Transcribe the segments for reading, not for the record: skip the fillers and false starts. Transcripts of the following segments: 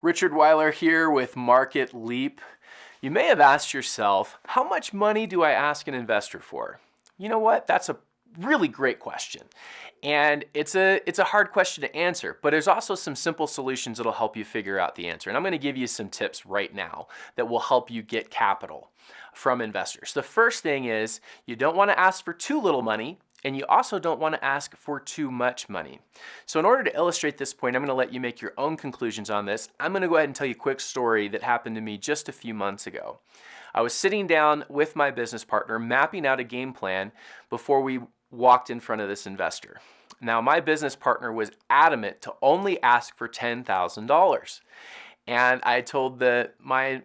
Richard Weiler here with Market Leap. You may have asked yourself, how much money do I ask an investor for? You know what? That's a really great question. And it's a hard question to answer, but there's also some simple solutions that'll help you figure out the answer. And I'm going to give you some tips right now that will help you get capital from investors. The first thing is you don't want to ask for too little money, and you also don't want to ask for too much money. So in order to illustrate this point, I'm going to let you make your own conclusions on this. I'm going to go ahead and tell you a quick story that happened to me just a few months ago. I was sitting down with my business partner, mapping out a game plan before we walked in front of this investor. Now, my business partner was adamant to only ask for $10,000. And I told my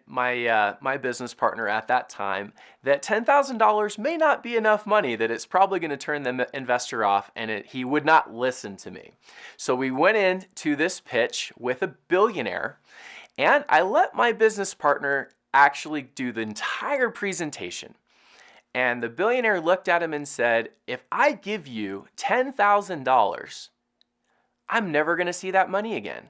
business partner at that time that $10,000 may not be enough money, that it's probably going to turn the investor off, and he would not listen to me. So we went into this pitch with a billionaire, and I let my business partner actually do the entire presentation. And the billionaire looked at him and said, if I give you $10,000, I'm never going to see that money again.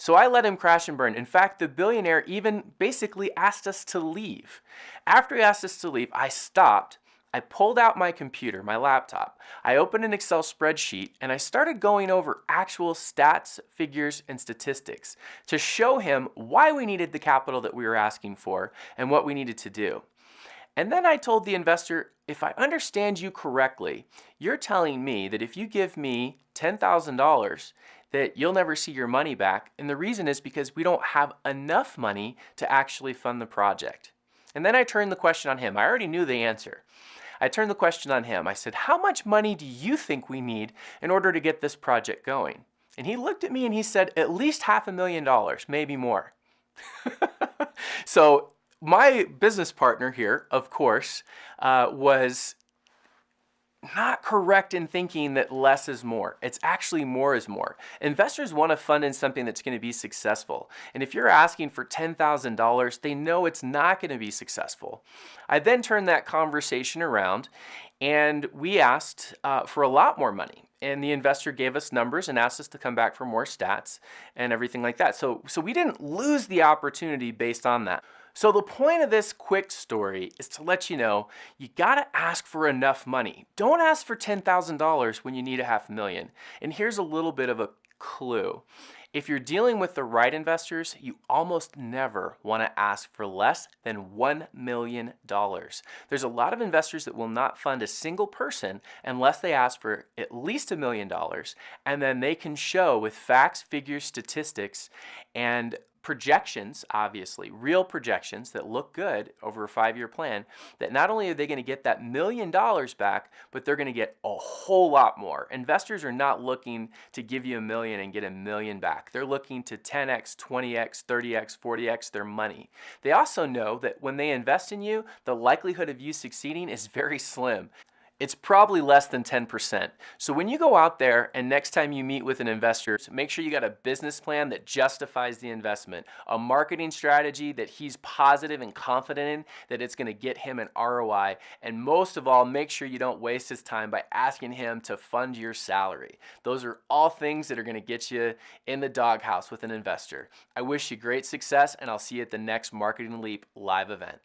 So I let him crash and burn. In fact, the billionaire even basically asked us to leave. After he asked us to leave, I stopped. I pulled out my computer, my laptop. I opened an Excel spreadsheet and I started going over actual stats, figures, and statistics to show him why we needed the capital that we were asking for and what we needed to do. And then I told the investor, if I understand you correctly, you're telling me that if you give me $10,000, that you'll never see your money back. And the reason is because we don't have enough money to actually fund the project. And then I turned the question on him. I already knew the answer. I turned the question on him. I said, how much money do you think we need in order to get this project going? And he looked at me and he said, at least $500,000, maybe more. So my business partner here, of course, was not correct in thinking that less is more. It's actually more is more. Investors want to fund in something that's going to be successful. And if you're asking for $10,000, they know it's not going to be successful. I then turned that conversation around and we asked for a lot more money. And the investor gave us numbers and asked us to come back for more stats and everything like that. So we didn't lose the opportunity based on that. So the point of this quick story is to let you know, you gotta ask for enough money. Don't ask for $10,000 when you need $500,000. And here's a little bit of a clue. If you're dealing with the right investors, you almost never want to ask for less than $1 million. There's a lot of investors that will not fund a single person unless they ask for at least $1 million, and then they can show with facts, figures, statistics, and projections, obviously, real projections that look good over a 5-year plan, that not only are they going to get that $1 million back, but they're going to get a whole lot more. Investors are not looking to give you $1 million and get $1 million back. They're looking to 10x, 20x, 30x, 40x their money. They also know that when they invest in you, the likelihood of you succeeding is very slim. It's probably less than 10%. So when you go out there and next time you meet with an investor, make sure you got a business plan that justifies the investment, a marketing strategy that he's positive and confident in, that it's gonna get him an ROI, and most of all, make sure you don't waste his time by asking him to fund your salary. Those are all things that are gonna get you in the doghouse with an investor. I wish you great success, and I'll see you at the next Marketing Leap live event.